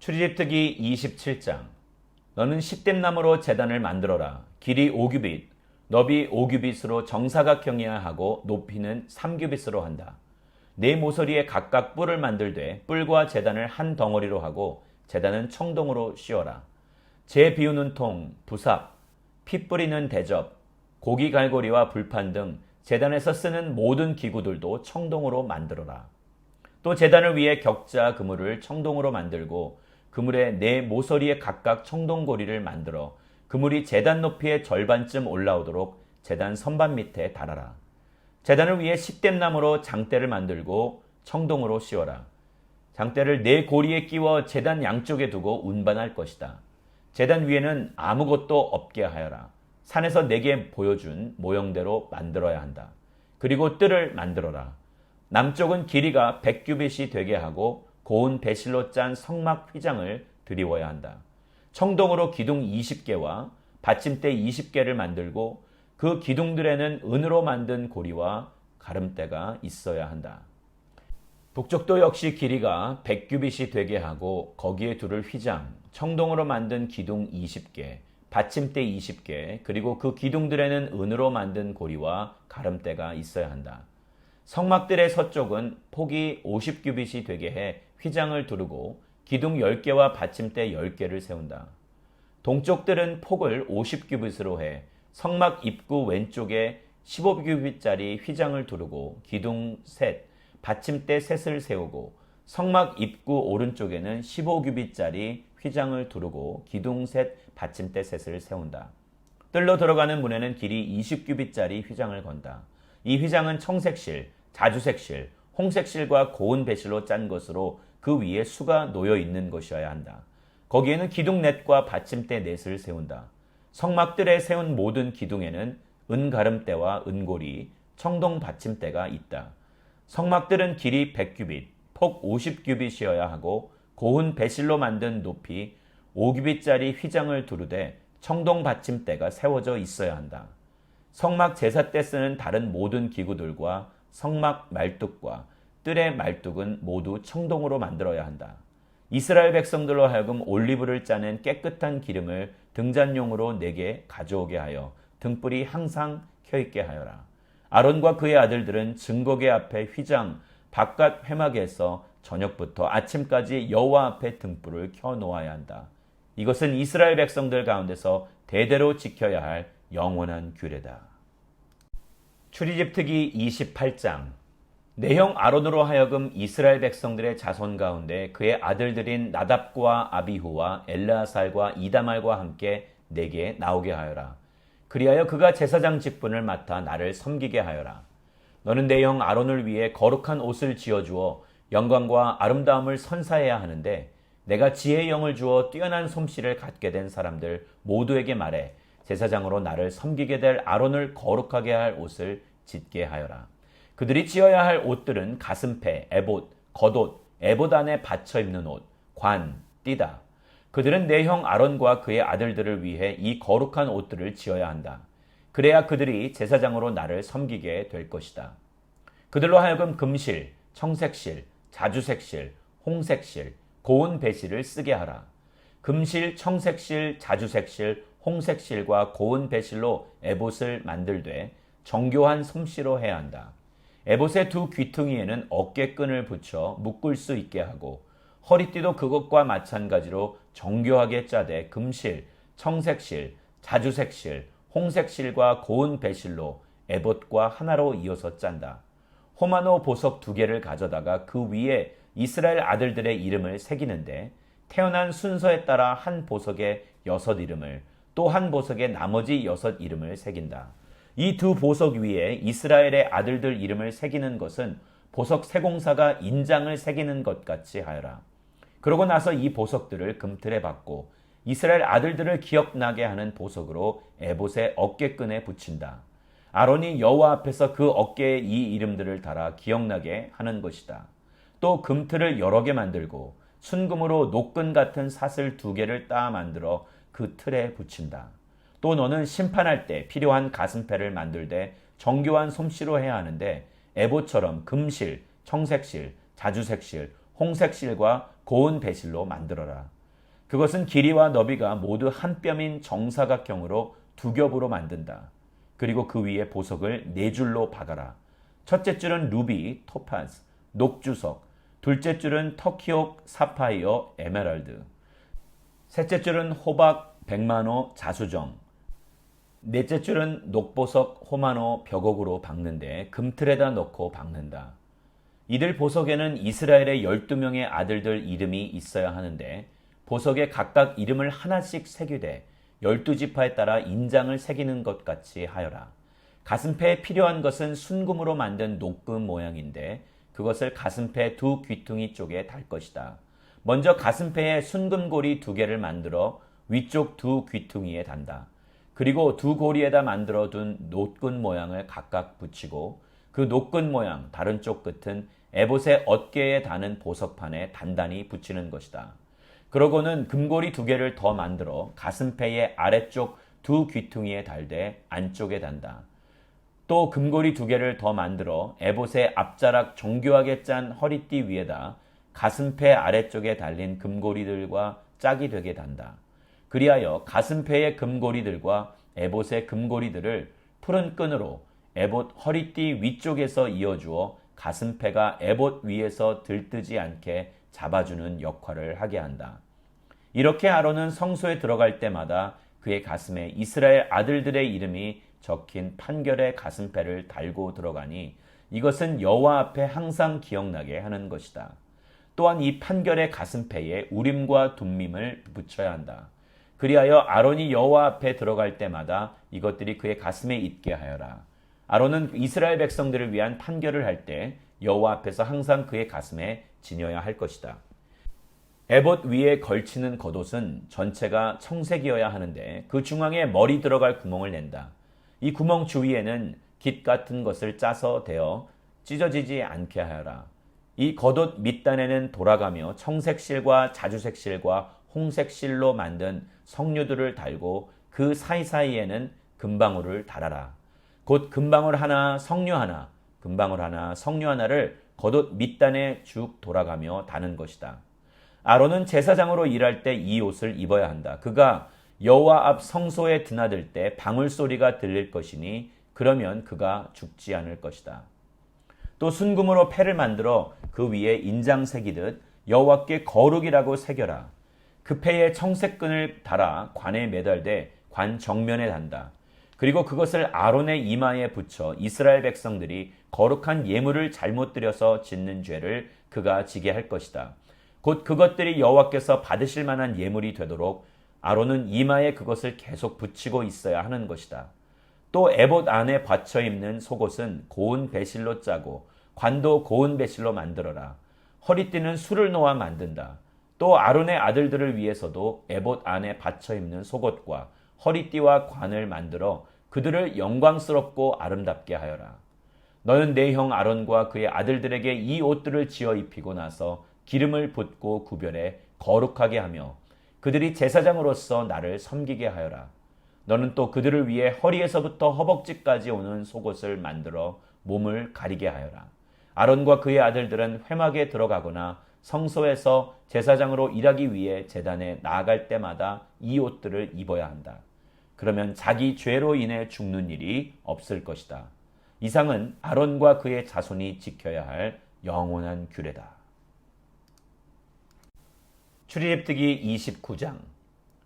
출애굽기 27장. 너는 시뎁나무로 제단을 만들어라. 길이 5규빗, 너비 5규빗으로 정사각형이야 하고 높이는 3규빗으로 한다. 네 모서리에 각각 뿔을 만들되 뿔과 제단을 한 덩어리로 하고 제단은 청동으로 씌워라. 재 비우는 통, 부삽, 피 뿌리는 대접, 고기 갈고리와 불판 등 제단에서 쓰는 모든 기구들도 청동으로 만들어라. 또 제단을 위해 격자 그물을 청동으로 만들고 그물의 네 모서리에 각각 청동고리를 만들어 그물이 제단 높이의 절반쯤 올라오도록 제단 선반 밑에 달아라. 제단을 위해 시뎁나무로 장대를 만들고 청동으로 씌워라. 장대를 네 고리에 끼워 제단 양쪽에 두고 운반할 것이다. 제단 위에는 아무것도 없게 하여라. 산에서 내게 보여준 모형대로 만들어야 한다. 그리고 뜰을 만들어라. 남쪽은 길이가 100규빗이 되게 하고 고운 배실로 짠 성막 휘장을 드리워야 한다. 청동으로 기둥 20개와 받침대 20개를 만들고 그 기둥들에는 은으로 만든 고리와 가름대가 있어야 한다. 북쪽도 역시 길이가 100규빗이 되게 하고 거기에 두를 휘장, 청동으로 만든 기둥 20개, 받침대 20개, 그리고 그 기둥들에는 은으로 만든 고리와 가름대가 있어야 한다. 성막들의 서쪽은 폭이 50규빗이 되게 해 휘장을 두르고 기둥 10개와 받침대 10개를 세운다. 동쪽들은 폭을 50규빗으로 해 성막 입구 왼쪽에 15규빗짜리 휘장을 두르고 기둥 셋, 받침대 셋을 세우고 성막 입구 오른쪽에는 15규빗짜리 휘장을 두르고 기둥 셋, 받침대 셋을 세운다. 뜰로 들어가는 문에는 길이 20규빗짜리 휘장을 건다. 이 휘장은 청색실, 자주색실, 홍색실과 고운 배실로 짠 것으로 그 위에 수가 놓여 있는 것이어야 한다. 거기에는 기둥 넷과 받침대 넷을 세운다. 성막들에 세운 모든 기둥에는 은가름대와 은고리, 청동 받침대가 있다. 성막들은 길이 100규빗, 폭 50규빗이어야 하고 고운 배실로 만든 높이 5규빗짜리 휘장을 두르되 청동 받침대가 세워져 있어야 한다. 성막 제사 때 쓰는 다른 모든 기구들과 성막 말뚝과 뜰의 말뚝은 모두 청동으로 만들어야 한다. 이스라엘 백성들로 하여금 올리브를 짜낸 깨끗한 기름을 등잔용으로 내게 가져오게 하여 등불이 항상 켜있게 하여라. 아론과 그의 아들들은 증거궤 앞에 휘장 바깥 회막에서 저녁부터 아침까지 여호와 앞에 등불을 켜놓아야 한다. 이것은 이스라엘 백성들 가운데서 대대로 지켜야 할 영원한 규례다. 출애굽기 28장. 내 형 아론으로 하여금 이스라엘 백성들의 자손 가운데 그의 아들들인 나답과 아비후와 엘르아살과 이다말과 함께 내게 나오게 하여라. 그리하여 그가 제사장 직분을 맡아 나를 섬기게 하여라. 너는 내 형 아론을 위해 거룩한 옷을 지어주어 영광과 아름다움을 선사해야 하는데 내가 지혜의 영을 주어 뛰어난 솜씨를 갖게 된 사람들 모두에게 말해 제사장으로 나를 섬기게 될 아론을 거룩하게 할 옷을 짓게 하여라. 그들이 지어야 할 옷들은 가슴패, 에봇, 겉옷, 에봇 안에 받쳐 입는 옷, 관, 띠다. 그들은 내 형 아론과 그의 아들들을 위해 이 거룩한 옷들을 지어야 한다. 그래야 그들이 제사장으로 나를 섬기게 될 것이다. 그들로 하여금 금실, 청색실, 자주색실, 홍색실, 고운 배실을 쓰게 하라. 금실, 청색실, 자주색실, 홍색실과 고운 배실로 에봇을 만들되 정교한 솜씨로 해야 한다. 에봇의 두 귀퉁이에는 어깨끈을 붙여 묶을 수 있게 하고 허리띠도 그것과 마찬가지로 정교하게 짜되 금실, 청색실, 자주색실, 홍색실과 고운 배실로 에봇과 하나로 이어서 짠다. 호마노 보석 2개를 가져다가 그 위에 이스라엘 아들들의 이름을 새기는데 태어난 순서에 따라 한 보석에 6 이름을 또 한 보석에 나머지 6 이름을 새긴다. 이 두 보석 위에 이스라엘의 아들들 이름을 새기는 것은 보석 세공사가 인장을 새기는 것 같이 하여라. 그러고 나서 이 보석들을 금틀에 박고 이스라엘 아들들을 기억나게 하는 보석으로 에봇의 어깨끈에 붙인다. 아론이 여호와 앞에서 그 어깨에 이 이름들을 달아 기억나게 하는 것이다. 또 금틀을 여러 개 만들고 순금으로 노끈 같은 사슬 2개를 따 만들어 그 틀에 붙인다. 또 너는 심판할 때 필요한 가슴패를 만들되 정교한 솜씨로 해야 하는데 에봇처럼 금실, 청색실, 자주색실, 홍색실과 고운 배실로 만들어라. 그것은 길이와 너비가 모두 한 뼘인 정사각형으로 두 겹으로 만든다. 그리고 그 위에 보석을 네 줄로 박아라. 첫째 줄은 루비, 토파즈, 녹주석, 둘째 줄은 터키옥, 사파이어, 에메랄드, 셋째 줄은 호박, 백만호, 자수정, 넷째 줄은 녹보석, 호마노, 벽옥으로 박는데 금틀에다 넣고 박는다. 이들 보석에는 이스라엘의 12명의 아들들 이름이 있어야 하는데 보석에 각각 이름을 하나씩 새기되 12지파에 따라 인장을 새기는 것 같이 하여라. 가슴패에 필요한 것은 순금으로 만든 녹금 모양인데 그것을 가슴패 두 귀퉁이 쪽에 달 것이다. 먼저 가슴패에 순금고리 2개를 만들어 위쪽 두 귀퉁이에 단다. 그리고 두 고리에다 만들어 둔 노끈 모양을 각각 붙이고 그 노끈 모양 다른 쪽 끝은 에봇의 어깨에 다는 보석판에 단단히 붙이는 것이다. 그러고는 금고리 2개를 더 만들어 가슴패의 아래쪽 두 귀퉁이에 달되 안쪽에 단다. 또 금고리 2개를 더 만들어 에봇의 앞자락 정교하게 짠 허리띠 위에다 가슴패 아래쪽에 달린 금고리들과 짝이 되게 단다. 그리하여 가슴패의 금고리들과 에봇의 금고리들을 푸른 끈으로 에봇 허리띠 위쪽에서 이어주어 가슴패가 에봇 위에서 들뜨지 않게 잡아주는 역할을 하게 한다. 이렇게 아론은 성소에 들어갈 때마다 그의 가슴에 이스라엘 아들들의 이름이 적힌 판결의 가슴패를 달고 들어가니 이것은 여호와 앞에 항상 기억나게 하는 것이다. 또한 이 판결의 가슴패에 우림과 둠밈을 붙여야 한다. 그리하여 아론이 여호와 앞에 들어갈 때마다 이것들이 그의 가슴에 있게 하여라. 아론은 이스라엘 백성들을 위한 판결을 할 때 여호와 앞에서 항상 그의 가슴에 지녀야 할 것이다. 에봇 위에 걸치는 겉옷은 전체가 청색이어야 하는데 그 중앙에 머리 들어갈 구멍을 낸다. 이 구멍 주위에는 깃 같은 것을 짜서 대어 찢어지지 않게 하여라. 이 겉옷 밑단에는 돌아가며 청색 실과 자주색 실과 홍색 실로 만든 석류들을 달고 그 사이사이에는 금방울을 달아라. 곧 금방울 하나, 석류 하나, 금방울 하나, 석류 하나를 겉옷 밑단에 쭉 돌아가며 다는 것이다. 아론은 제사장으로 일할 때 이 옷을 입어야 한다. 그가 여호와 앞 성소에 드나들 때 방울 소리가 들릴 것이니 그러면 그가 죽지 않을 것이다. 또 순금으로 패를 만들어 그 위에 인장 새기듯 여호와께 거룩이라고 새겨라. 그 패에 청색끈을 달아 관에 매달되 관 정면에 단다. 그리고 그것을 아론의 이마에 붙여 이스라엘 백성들이 거룩한 예물을 잘못 드려서 짓는 죄를 그가 지게 할 것이다. 곧 그것들이 여호와께서 받으실 만한 예물이 되도록 아론은 이마에 그것을 계속 붙이고 있어야 하는 것이다. 또 에봇 안에 받쳐 입는 속옷은 고운 배실로 짜고 관도 고운 배실로 만들어라. 허리띠는 술을 놓아 만든다. 또 아론의 아들들을 위해서도 에봇 안에 받쳐 입는 속옷과 허리띠와 관을 만들어 그들을 영광스럽고 아름답게 하여라. 너는 내 형 아론과 그의 아들들에게 이 옷들을 지어 입히고 나서 기름을 붓고 구별해 거룩하게 하며 그들이 제사장으로서 나를 섬기게 하여라. 너는 또 그들을 위해 허리에서부터 허벅지까지 오는 속옷을 만들어 몸을 가리게 하여라. 아론과 그의 아들들은 회막에 들어가거나 성소에서 제사장으로 일하기 위해 제단에 나아갈 때마다 이 옷들을 입어야 한다. 그러면 자기 죄로 인해 죽는 일이 없을 것이다. 이상은 아론과 그의 자손이 지켜야 할 영원한 규례다. 출애굽기 29장.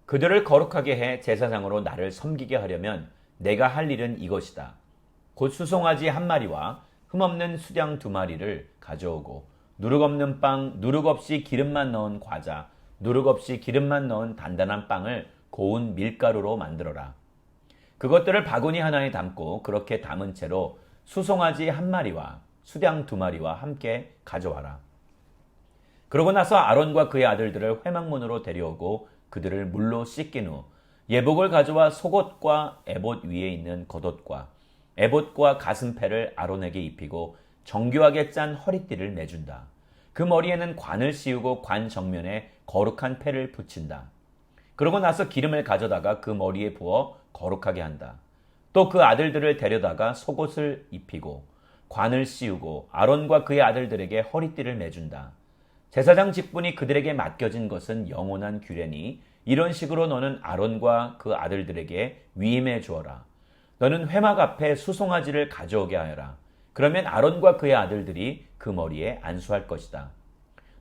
그들을 거룩하게 해 제사장으로 나를 섬기게 하려면 내가 할 일은 이것이다. 곧 수송아지 1마리와 흠없는 수양 2마리를 가져오고 누룩 없는 빵, 누룩 없이 기름만 넣은 과자, 누룩 없이 기름만 넣은 단단한 빵을 고운 밀가루로 만들어라. 그것들을 바구니 하나에 담고 그렇게 담은 채로 수송아지 1마리와 수양 2마리와 함께 가져와라. 그러고 나서 아론과 그의 아들들을 회막문으로 데려오고 그들을 물로 씻긴 후 예복을 가져와 속옷과 에봇 위에 있는 겉옷과 에봇과 가슴패를 아론에게 입히고 정교하게 짠 허리띠를 내준다. 그 머리에는 관을 씌우고 관 정면에 거룩한 패를 붙인다. 그러고 나서 기름을 가져다가 그 머리에 부어 거룩하게 한다. 또 그 아들들을 데려다가 속옷을 입히고 관을 씌우고 아론과 그의 아들들에게 허리띠를 내준다. 제사장 직분이 그들에게 맡겨진 것은 영원한 규례니 이런 식으로 너는 아론과 그 아들들에게 위임해 주어라. 너는 회막 앞에 수송아지를 가져오게 하여라. 그러면 아론과 그의 아들들이 그 머리에 안수할 것이다.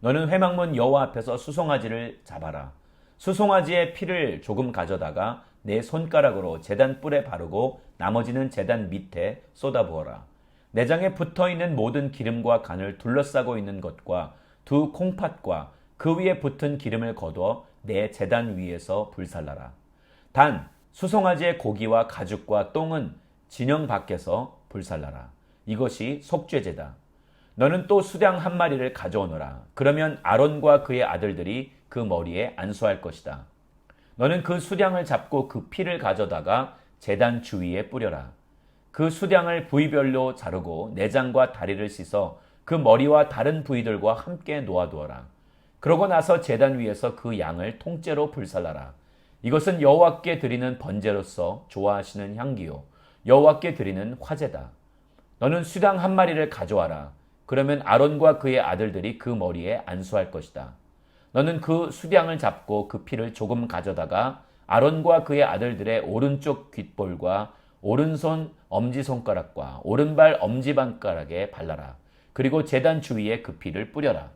너는 회막문 여호와 앞에서 수송아지를 잡아라. 수송아지의 피를 조금 가져다가 내 손가락으로 제단 뿔에 바르고 나머지는 제단 밑에 쏟아부어라. 내장에 붙어있는 모든 기름과 간을 둘러싸고 있는 것과 두 콩팥과 그 위에 붙은 기름을 거두어 내 제단 위에서 불살라라. 단 수송아지의 고기와 가죽과 똥은 진영 밖에서 불살라라. 이것이 속죄제다. 너는 또 수량 한 마리를 가져오너라. 그러면 아론과 그의 아들들이 그 머리에 안수할 것이다. 너는 그 수량을 잡고 그 피를 가져다가 제단 주위에 뿌려라. 그 수량을 부위별로 자르고 내장과 다리를 씻어 그 머리와 다른 부위들과 함께 놓아두어라. 그러고 나서 제단 위에서 그 양을 통째로 불살라라. 이것은 여호와께 드리는 번제로서 좋아하시는 향기요 여호와께 드리는 화제다. 너는 수량 한 마리를 가져와라. 그러면 아론과 그의 아들들이 그 머리에 안수할 것이다. 너는 그 수량을 잡고 그 피를 조금 가져다가 아론과 그의 아들들의 오른쪽 귓볼과 오른손 엄지손가락과 오른발 엄지발가락에 발라라. 그리고 제단 주위에 그 피를 뿌려라.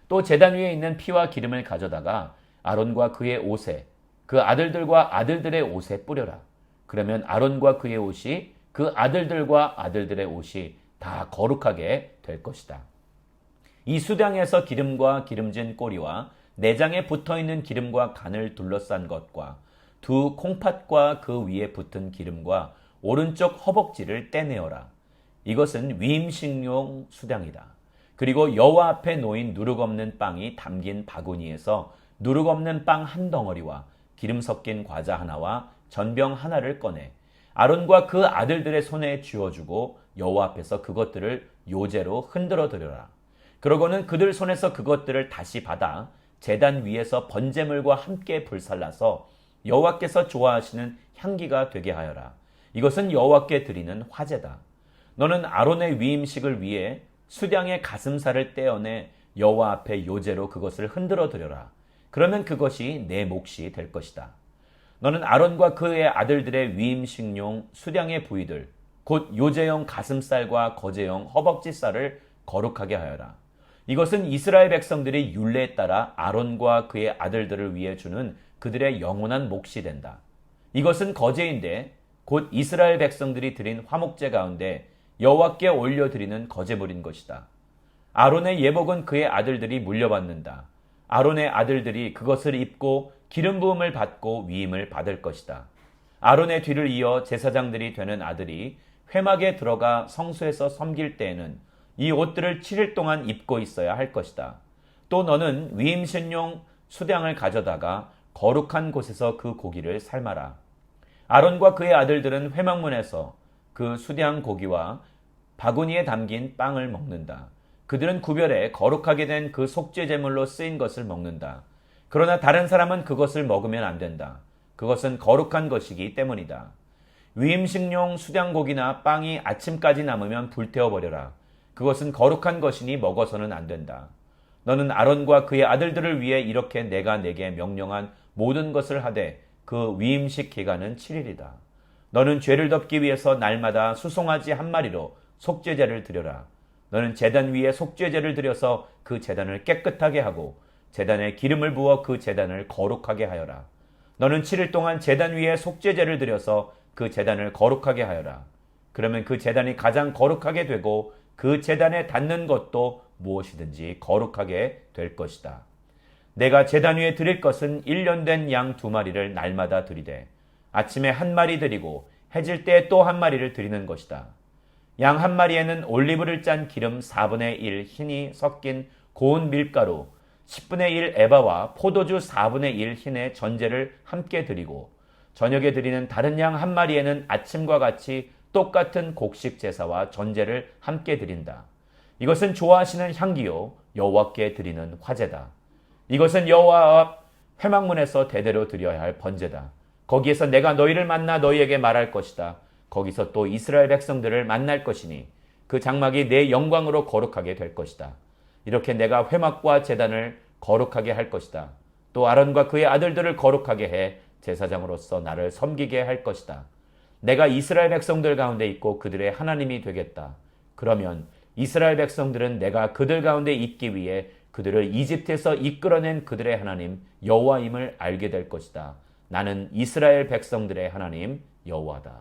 또 제단 위에 있는 피와 기름을 가져다가 아론과 그의 옷에 그 아들들과 아들들의 옷에 뿌려라. 그러면 아론과 그의 옷이 그 아들들과 아들들의 옷이 다 거룩하게 될 것이다. 이 수량에서 기름과 기름진 꼬리와 내장에 붙어있는 기름과 간을 둘러싼 것과 두 콩팥과 그 위에 붙은 기름과 오른쪽 허벅지를 떼내어라. 이것은 위임식용 수량이다. 그리고 여호와 앞에 놓인 누룩 없는 빵이 담긴 바구니에서 누룩 없는 빵 한 덩어리와 기름 섞인 과자 하나와 전병 하나를 꺼내 아론과 그 아들들의 손에 쥐어주고 여호와 앞에서 그것들을 요제로 흔들어 드려라. 그러고는 그들 손에서 그것들을 다시 받아 제단 위에서 번제물과 함께 불살라서 여호와께서 좋아하시는 향기가 되게 하여라. 이것은 여호와께 드리는 화제다. 너는 아론의 위임식을 위해 수량의 가슴살을 떼어내 여호와 앞에 요제로 그것을 흔들어 드려라. 그러면 그것이 내 몫이 될 것이다. 너는 아론과 그의 아들들의 위임식용 수량의 부위들 곧 요제용 가슴살과 거제용 허벅지살을 거룩하게 하여라. 이것은 이스라엘 백성들이 율례에 따라 아론과 그의 아들들을 위해 주는 그들의 영원한 몫이 된다. 이것은 거제인데 곧 이스라엘 백성들이 드린 화목제 가운데 여호와께 올려드리는 거제물인 것이다. 아론의 예복은 그의 아들들이 물려받는다. 아론의 아들들이 그것을 입고 기름 부음을 받고 위임을 받을 것이다. 아론의 뒤를 이어 제사장들이 되는 아들이 회막에 들어가 성소에서 섬길 때에는 이 옷들을 7일 동안 입고 있어야 할 것이다. 또 너는 위임신용 수량을 가져다가 거룩한 곳에서 그 고기를 삶아라. 아론과 그의 아들들은 회막문에서 그 수량 고기와 바구니에 담긴 빵을 먹는다. 그들은 구별해 거룩하게 된 그 속죄제물로 쓰인 것을 먹는다. 그러나 다른 사람은 그것을 먹으면 안 된다. 그것은 거룩한 것이기 때문이다. 위임식용 수량고기나 빵이 아침까지 남으면 불태워버려라. 그것은 거룩한 것이니 먹어서는 안 된다. 너는 아론과 그의 아들들을 위해 이렇게 내가 내게 명령한 모든 것을 하되 그 위임식 기간은 7일이다. 너는 죄를 덮기 위해서 날마다 수송아지 한 마리로 속죄제를 드려라. 너는 제단 위에 속죄제를 드려서 그 제단을 깨끗하게 하고 제단에 기름을 부어 그 제단을 거룩하게 하여라. 너는 7일 동안 제단 위에 속죄제를 드려서 그 제단을 거룩하게 하여라. 그러면 그 제단이 가장 거룩하게 되고 그 제단에 닿는 것도 무엇이든지 거룩하게 될 것이다. 내가 제단 위에 드릴 것은 1년 된 양 2마리를 날마다 드리되 아침에 한 마리 드리고 해질 때 또 한 마리를 드리는 것이다. 양 한 마리에는 올리브를 짠 기름 4분의 1 흰이 섞인 고운 밀가루 10분의 1 에바와 포도주 4분의 1 흰의 전제를 함께 드리고 저녁에 드리는 다른 양 한 마리에는 아침과 같이 똑같은 곡식 제사와 전제를 함께 드린다. 이것은 좋아하시는 향기요 여호와께 드리는 화제다. 이것은 여호와 앞 회막문에서 대대로 드려야 할 번제다. 거기에서 내가 너희를 만나 너희에게 말할 것이다. 거기서 또 이스라엘 백성들을 만날 것이니 그 장막이 내 영광으로 거룩하게 될 것이다. 이렇게 내가 회막과 제단을 거룩하게 할 것이다. 또 아론과 그의 아들들을 거룩하게 해 제사장으로서 나를 섬기게 할 것이다. 내가 이스라엘 백성들 가운데 있고 그들의 하나님이 되겠다. 그러면 이스라엘 백성들은 내가 그들 가운데 있기 위해 그들을 이집트에서 이끌어낸 그들의 하나님 여호와임을 알게 될 것이다. 나는 이스라엘 백성들의 하나님 여호와다.